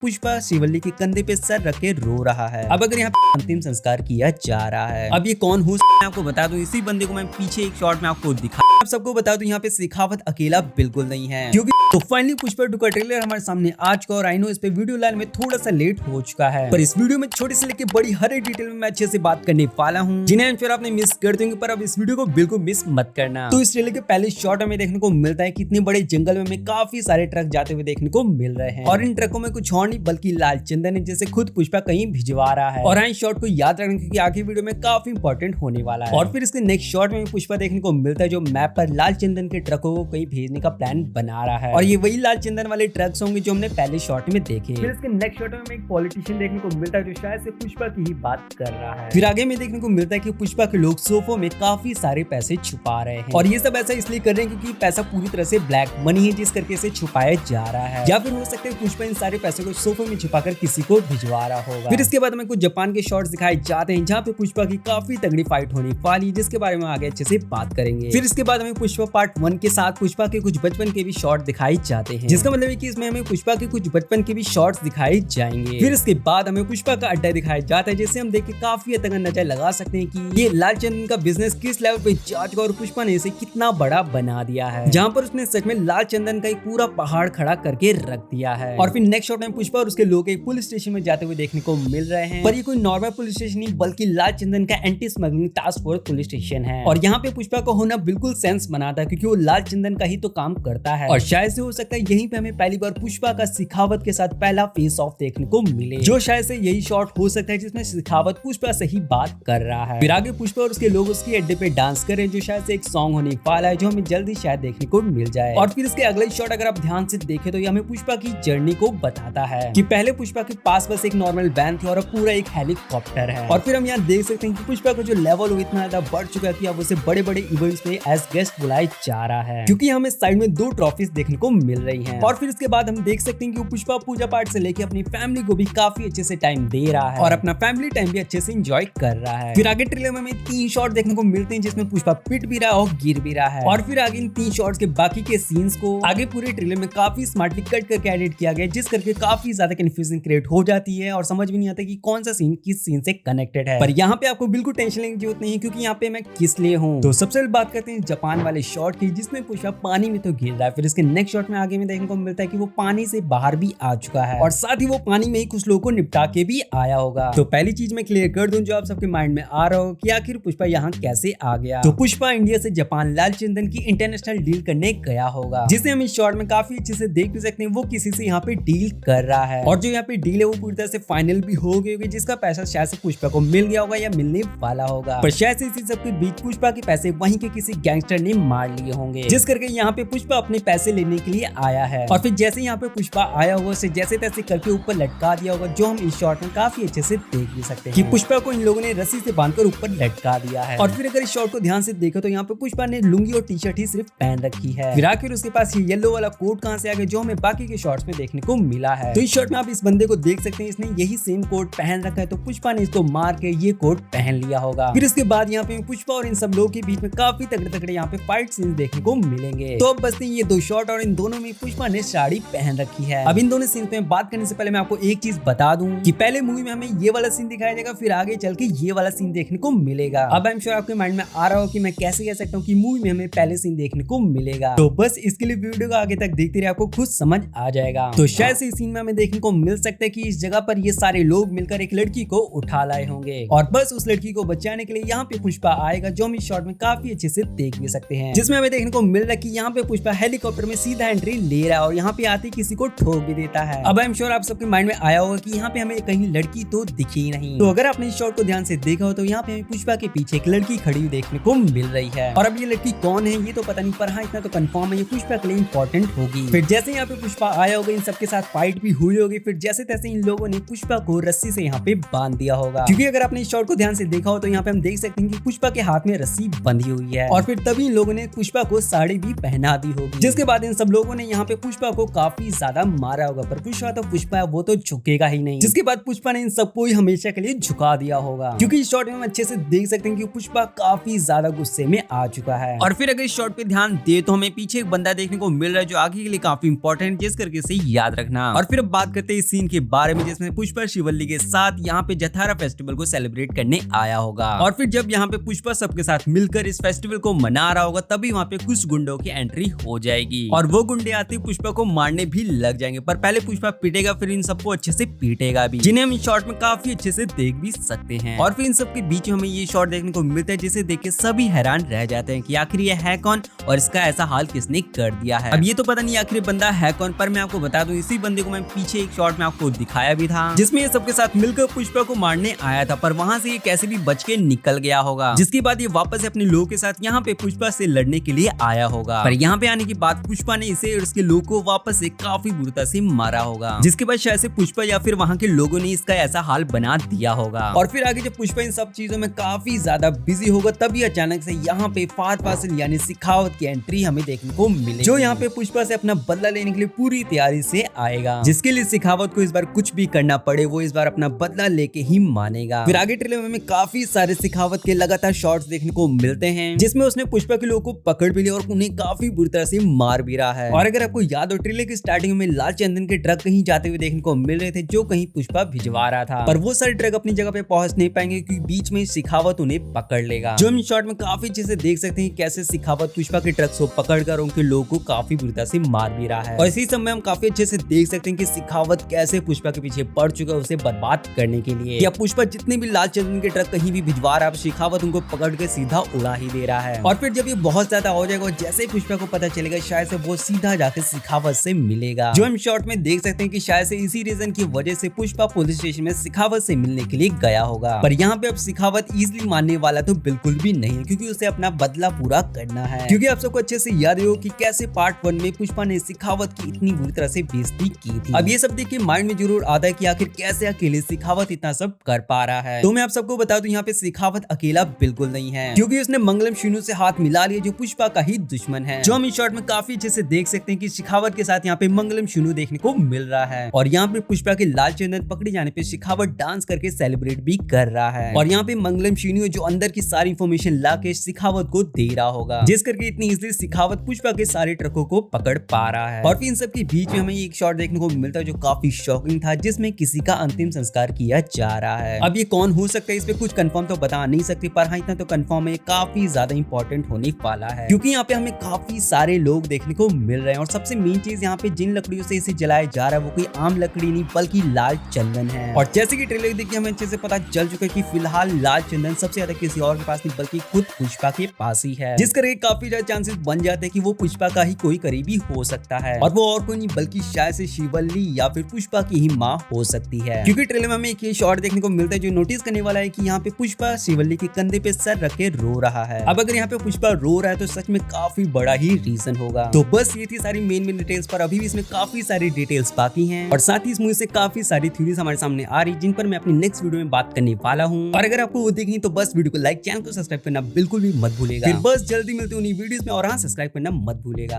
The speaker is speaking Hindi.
पुष्पा शिवल्ली के कंधे पे सर रख के रो रहा है। अब अगर यहाँ पे अंतिम संस्कार किया जा रहा है। अब ये कौन हो मैं आपको बता दूं, इसी बंदे को मैं पीछे एक शॉट में आपको दिखा। आप सबको बता दूं यहाँ पे शेखावत अकेला बिल्कुल नहीं है, क्योंकि तो फाइनली पुष्पा 2 का ट्रेलर हमारे सामने आ चुका और आई नो इस पे वीडियो लाने में थोड़ा सा लेट हो चुका है, पर इस वीडियो में छोटे से लेके बड़ी हर एक डिटेल में मैं अच्छे से बात करने वाला हूँ, जिन्हें फिर आपने मिस कर देंगे। पर अब इस वीडियो को बिल्कुल मिस मत करना। तो इस ट्रेलर के पहले शॉट हमें देखने को मिलता है कि इतने बड़े जंगल में हमें काफी सारे ट्रक जाते हुए देखने को मिल रहे हैं, और इन ट्रकों में कुछ और नहीं बल्कि लाल चंदन है, जैसे खुद पुष्पा कहीं भिजवा रहा है। और हाँ, इस शॉट को याद रखना क्योंकि आगे वीडियो में काफी इंपॉर्टेंट होने वाला है। और फिर इसके नेक्स्ट शॉट में पुष्पा देखने को मिलता है जो मैप पर लाल चंदन के ट्रकों को कहीं भेजने का प्लान बना रहा है, और ये वही लाल चंदन वाले ट्रक्स होंगे जो हमने पहले शॉट में देखे। फिर इसके नेक्स्ट शॉट में हमें एक पॉलिटिशियन देखने को मिलता है जो शायद से पुष्पा की ही बात कर रहा है। फिर आगे में देखने को मिलता है कि पुष्पा के लोग सोफों में काफी सारे पैसे छुपा रहे हैं, और ये सब ऐसा इसलिए कर रहे हैं क्योंकि पैसा पूरी तरह से ब्लैक मनी है, जिस करके इसे छुपाया जा रहा है, या फिर हो सकता है पुष्पा इन सारे पैसों को सोफों में छुपाकर किसी को भिजवा रहा होगा। फिर इसके बाद हमें कुछ जापान के शॉट्स दिखाए जाते हैं जहाँ पे पुष्पा की काफी तगड़ी फाइट होने वाली है, जिसके बारे में आगे अच्छे से बात करेंगे। फिर इसके बाद हमें पुष्पा पार्ट 1 के साथ पुष्पा के कुछ बचपन के भी शॉट दिखाए जाते हैं, जिसका मतलब है कि इसमें हमें पुष्पा के कुछ बचपन के भी शॉट्स दिखाए जाएंगे। फिर इसके बाद हमें पुष्पा का अड्डा दिखाया जाता है, जिससे हम देख के काफी हद तक अंदाजा लगा सकते हैं कि ये लाल चंदन का बिजनेस किस लेवल पे जा चुका और पुष्पा ने इसे कितना बड़ा बना दिया है, जहाँ पर उसने सच में लाल चंदन का एक पूरा पहाड़ खड़ा करके रख दिया है। और फिर नेक्स्ट शॉट में पुष्पा और उसके लोग एक पुलिस स्टेशन में जाते हुए देखने को मिल रहे हैं, पर ये कोई नॉर्मल पुलिस स्टेशन नहीं बल्कि लाल चंदन का anti smuggling task force police station है। और यहाँ पे पुष्पा को होना बिल्कुल सेंस बनाता है क्योंकि वो लाल चंदन का ही तो काम करता है, और शायद से हो सकता है यहीं पे हमें पहली बार पुष्पा का शेखावत के साथ पहला फेस ऑफ देखने को मिले, जो शायद से यही शॉट हो सकता है जिसमें शेखावत पुष्पा से ही बात कर रहा है। फिर आगे पुष्पा और उसके लोग उसके अड्डे पे डांस कर रहे हैं, जो शायद से एक सॉन्ग होने वाला है जो हमें जल्दी शायद देखने को मिल जाए। और फिर इसके अगले शॉट अगर आप ध्यान से देखें तो ये हमें पुष्पा की जर्नी को बताता है कि पहले पुष्पा के पास बस एक नॉर्मल वैन थी और अब पूरा एक हेलीकॉप्टर है। और फिर हम यहाँ देख सकते हैं कि पुष्पा का जो लेवल इतना ज्यादा बढ़ चुका है कि अब उसे बड़े बड़े इवेंट्स में एज गेस्ट बुलाया जा रहा है, क्योंकि हमें साइड में 2 ट्रॉफीज देखने को मिल रही हैं। और फिर इसके बाद हम देख सकते हैं कि पुष्पा पूजा पाठ से लेके अपनी फैमिली को भी काफी अच्छे से टाइम दे रहा है और अपना फैमिली टाइम भी अच्छे से एंजॉय कर रहा है। फिर आगे ट्रेलर में हमें 3 शॉट देखने को मिलते हैं जिसमें पुष्पा पिट भी रहा है और गिर भी रहा है। और फिर आगे इन 3 शॉट्स के बाकी के सीन्स को आगे पूरे ट्रेलर में काफी स्मार्टली कट करके एडिट किया गया, जिस करके काफी ज्यादा कंफ्यूजन क्रिएट हो जाती है और समझ भी नहीं आता कि कौन सा सीन किस सीन से कनेक्टेड है। पर यहाँ पे आपको बिल्कुल टेंशन लेने की जरूरत नहीं है, क्योंकि यहाँ पे मैं किस लिए हूँ। तो सबसे पहले बात करते हैं जापान वाले शॉट की, जिसमें पुष्पा पानी में तो गिर रहा है। फिर इसके नेक्स्ट शॉट में आगे में देखने को मिलता है कि वो पानी से बाहर भी आ चुका है, और साथ ही वो पानी में ही कुछ लोगों को निपटा के भी आया होगा। तो पहली चीज मैं क्लियर कर दूं जो आप सबके माइंड में आ रहा हो कि आखिर पुष्पा यहाँ कैसे आ गया। तो पुष्पा इंडिया से जापान लाल चंदन की इंटरनेशनल डील करने गया होगा, जिसे हम इस शॉट में काफी अच्छे से देख भी सकते हैं। वो किसी से यहाँ पे डील कर रहा है, और जो यहाँ पे डील है वो पूरी तरह से फाइनल भी हो गई होगी, जिसका पैसा शायद से पुष्पा को मिल गया होगा या मिलने वाला होगा। पर शायद से इसी सब के बीच पुष्पा के पैसे वहीं के किसी गैंगस्टर ने मार लिए होंगे, जिस करके यहाँ पे पुष्पा अपने पैसे लेने के लिए आया है। और फिर जैसे यहाँ पे पुष्पा आया होगा उसे जैसे तैसे करके ऊपर लटका दिया होगा, जो हम इस शॉट में काफी अच्छे से देख भी सकते हैं कि पुष्पा को इन लोगों ने रस्सी से बांधकर ऊपर लटका दिया है। और फिर अगर इस शॉट को ध्यान से देखो तो यहाँ पे पुष्पा ने लुंगी और टी-शर्ट ही सिर्फ पहन रखी है। फिर आखिर उसके पास ये येलो वाला कोट कहाँ से आ गया जो हमें बाकी के शॉट्स में देखने को मिला है। तो इस शॉट में आप इस बंदे को देख सकते हैं, इसने यही सेम कोट पहन रखा है, तो पुष्पा ने इसको मार के ये कोट पहन लिया होगा। फिर इसके बाद यहाँ पे पुष्पा और इन सब लोगों के बीच में काफी तगड़े तगड़े यहाँ पे फाइट सीन्स देखने को मिलेंगे। तो अब बचते हैं ये 2 शॉट, और इन दोनों में पुष्पा ने साड़ी पहन रखी है। अब इन दोनों सीन पे बात करने से पहले मैं आपको एक चीज बता दूं कि पहले मूवी में हमें ये वाला सीन दिखाया जाएगा, फिर आगे चल के ये वाला सीन देखने को मिलेगा। अब आई एम श्योर आपके माइंड में आ रहा हो कि मैं कैसे कह सकता हूँ कि मूवी में हमें पहले सीन देखने को मिलेगा। तो बस इसके लिए वीडियो को आगे तक देखते रहिए, आपको खुद समझ आ जाएगा। तो शायद से इस सीन में हमें देखने को मिल सकता है कि इस जगह पर ये सारे लोग मिलकर एक लड़की को उठा लाए होंगे, और बस उस लड़की को बचाने के लिए यहाँ पे पुष्पा आएगा, जो हम इस शॉट में काफी अच्छे से देख भी सकते हैं, जिसमें हमें देखने को मिल रहा है कि यहाँ पे पुष्पा हेलीकॉप्टर में सीधा एंट्री ले रहा है और यहाँ पे आते किसी को ठोक भी देता है। अब आई एम श्योर आप सबके माइंड में आया होगा कि यहाँ पे हमें कहीं लड़की तो दिखी नहीं। तो अगर आपने इस शॉट को ध्यान से देखा हो तो यहाँ पे हमें पुष्पा के पीछे एक लड़की खड़ी देखने को मिल रही है, और अब ये लड़की कौन है ये तो पता नहीं, पर हाँ इतना तो कंफर्म है ये पुष्पा के लिए इंपॉर्टेंट होगी। फिर जैसे यहाँ पे पुष्पा आया होगा इन सबके साथ फाइट भी हुई होगी, फिर जैसे तैसे इन लोगों ने पुष्पा को रस्सी से यहाँ पे बांध दिया होगा, क्योंकि अगर आपने इस शॉट को ध्यान से देखा हो तो यहाँ पे हम देख सकते हैं कि पुष्पा के हाथ में रस्सी बंधी हुई है, और फिर तभी इन लोगों ने पुष्पा को साड़ी भी पहना दी होगी, जिसके बाद इन सब लोगों ने यहाँ पे पुष्पा को काफी ज्यादा मारा होगा। पर पुष्पा वो तो झुकेगा ही नहीं, जिसके बाद पुष्पा ने इन सबको ही हमेशा के लिए झुका दिया होगा, क्योंकि इस शॉट में हम अच्छे से देख सकते हैं कि पुष्पा काफी ज्यादा गुस्से में आ चुका है। और फिर अगर इस शॉट पे ध्यान दे तो हमें पीछे एक बंदा देखने को मिल रहा है जो आगे के लिए काफी इंपॉर्टेंट, जिस करके से याद रखना। और फिर बात करते हैं इस सीन के बारे में जिसमें पुष्पा शिवल्ली के साथ यहाँ पे जथारा फेस्टिवल को सेलिब्रेट करने आया होगा। और फिर जब यहाँ पे पुष्पा सबके साथ मिलकर इस फेस्टिवल को मना रहा होगा तभी वहाँ पे कुछ गुंडों की एंट्री हो जाएगी और वो गुंडे आते पुष्पा को मारने भी लग जाएंगे। पर पहले पुष्पा पीटेगा, फिर इन सबको अच्छे से पीटेगा भी, जिन्हें हम इस शॉट में काफी अच्छे से देख भी सकते हैं। और फिर इन सब के बीच हमें ये शॉट देखने को मिलता है जिसे देख के सभी हैरान रह जाते हैं कि आखिर ये है कौन और इसका ऐसा हाल किसने कर दिया है। अब ये तो पता नहीं आखिर बंदा है कौन, पर मैं आपको बता दूं इसी बंदे को मैं पीछे एक शॉट में आपको दिखाया भी था जिसमें ये सबके साथ मिलकर पुष्पा को मारने आया था, पर वहां से ये कैसे भी बच के निकल गया होगा, जिसके बाद ये वापस अपने लोगों के साथ यहाँ पे पुष्पा से लड़ने के लिए आया होगा। पर यहाँ पे आने के बाद पुष्पा ने इसे और उसके लोगों को वापस से काफी बुरी से मारा होगा, जिसके बाद शायद से पुष्पा या फिर वहाँ के लोगों ने इसका ऐसा हाल बना दिया होगा। और फिर आगे जब पुष्पा इन सब चीजों में काफी ज्यादा बिजी होगा तभी अचानक से यहाँ पे फहद फासिल यानी शेखावत की एंट्री हमें देखने को मिलेगी, जो यहाँ पे पुष्पा से अपना बदला लेने के लिए पूरी तैयारी से आएगा, जिसके लिए शेखावत को इस बार कुछ भी करना पड़े वो इस बार अपना बदला लेके ही मानेगा। फिर आगे ट्रेलर में हमें काफी सारे शेखावत के लगातार शॉट्स देखने को मिलते हैं जिसमें उसने पुष्पा के लोगों को पकड़ भी लिया और उन्हें काफी बुरी तरह से मार भी रहा है। और अगर आपको याद हो ट्रेलर की स्टार्टिंग में लाल चंदन के ट्रक कहीं जाते हुए देखने को मिल रहे थे जो कहीं पुष्पा भिजवा रहा था, पर वो सारे ट्रक अपनी जगह पे पहुंच नहीं पाएंगे क्योंकि बीच में शेखावत उन्हें पकड़ लेगा। जो हम शॉट में काफी अच्छे से देख सकते हैं कैसे शेखावत पुष्पा के ट्रक को पकड़कर उनके लोगों को काफी बुरी तरह से मार भी रहा है। और इसी समय हम काफी अच्छे से देख सकते हैं कि शेखावत कैसे पुष्पा के पीछे पड़ चुका है उसे बर्बाद करने के लिए। या पुष्पा जितने भी लाल चंदन के ट्रक कहीं भी भिजवा रहा है शेखावत उनको पकड़ के सीधा उड़ा ही दे रहा है। और फिर जब ये बहुत ज्यादा हो जाएगा जैसे ही पुष्पा को पता चलेगा शायद से वो सीधा जाकर शेखावत से मिलेगा। जो हम शॉट में देख सकते हैं कि शायद से इसी रीजन की वजह से पुष्पा पुलिस स्टेशन में शेखावत से मिलने के लिए गया होगा। पर यहाँ पे अब शेखावत इजीली मानने वाला तो बिल्कुल भी नहीं है क्योंकि उसे अपना बदला पूरा करना है। क्योंकि आप सबको अच्छे से याद हो कि कैसे पार्ट 1 में पुष्पा ने शेखावत की इतनी बुरी तरह से बेइज्जती की थी। अब ये सब देख के माइंड में जरूर आता है कि आखिर कैसे अकेले शेखावत इतना सब कर पा रहा है। तो मैं आप सबको बता दूं यहाँ पे शेखावत अकेला बिल्कुल नहीं है क्योंकि उसने मंगलम शीनू से हाथ मिला लिया जो पुष्पा का ही दुश्मन है। जो हम इस शॉट में काफी अच्छे से देख सकते हैं कि शेखावत के साथ यहाँ पे मंगलम शीनू देखने को मिल रहा है और यहाँ पे पुष्पा के लाल चंदन पकड़े जाने पे शेखावत डांस करके सेलिब्रेट भी कर रहा है। और यहाँ पे मंगलम शीनू जो अंदर की सारी इंफॉर्मेशन ला के शेखावत को दे रहा होगा जिस करके इतनी इजीली शेखावत पुष्पा के सारे ट्रकों को पकड़ पा रहा है। और फिर इन सब के बीच में हमें एक शॉट देखने को मिलता है जो काफी शॉकिंग था जिसमें किसी का अंतिम संस्कार किया जा रहा है। अब ये कौन हो सकता है इस पे कुछ कंफर्म तो बता नहीं सकते, पर हाँ इतना तो कंफर्म है काफी ज्यादा इंपॉर्टेंट होने वाला है क्योंकि यहाँ पे हमें काफी सारे लोग देखने को मिल रहे हैं। और सबसे मेन चीज यहाँ पे जिन लकड़ियों से इसे जलाया जा रहा है वो कोई आम लकड़ी नहीं बल्कि लाल चंदन है। और जैसे कि ट्रेलर देखिए हमें अच्छे से पता चल चुका है कि फिलहाल लाल चंदन सबसे ज्यादा किसी और के पास नहीं बल्कि खुद पुष्पा के पास ही है, जिस करके काफी ज्यादा चांसेस बन जाते हैं कि वो पुष्पा का ही कोई करीबी हो सकता है और वो और कोई नहीं बल्कि शायद से शिवल्ली या फिर पुष्पा की ही माँ हो सकती है। क्योंकि ट्रेलर में हमें एक ये शॉट देखने को मिलता है जो नोटिस करने वाला है कि यहाँ पे पुष्पा शिवल्ली के कंधे पे सर रख के रो रहा है। अब अगर यहाँ पे पुष्पा रो रहा है तो सच में काफी बड़ा ही रीजन होगा। तो बस ये थी सारी मेन डिटेल्स, पर अभी भी इसमें काफी सारी डिटेल्स बाकी हैं और साथ ही इस मूवी से काफी सारी थ्योरीज हमारे सामने आ रही जिन पर मैं अपनी नेक्स्ट वीडियो में बात करने वाला हूँ। और अगर आपको वो देखनी तो बस वीडियो को लाइक, चैनल को सब्सक्राइब करना बिल्कुल भी मत भूलेगा। फिर बस जल्दी मिलते हैं उन्हीं वीडियोस में और हाँ सब्सक्राइब करना मत भूलेगा।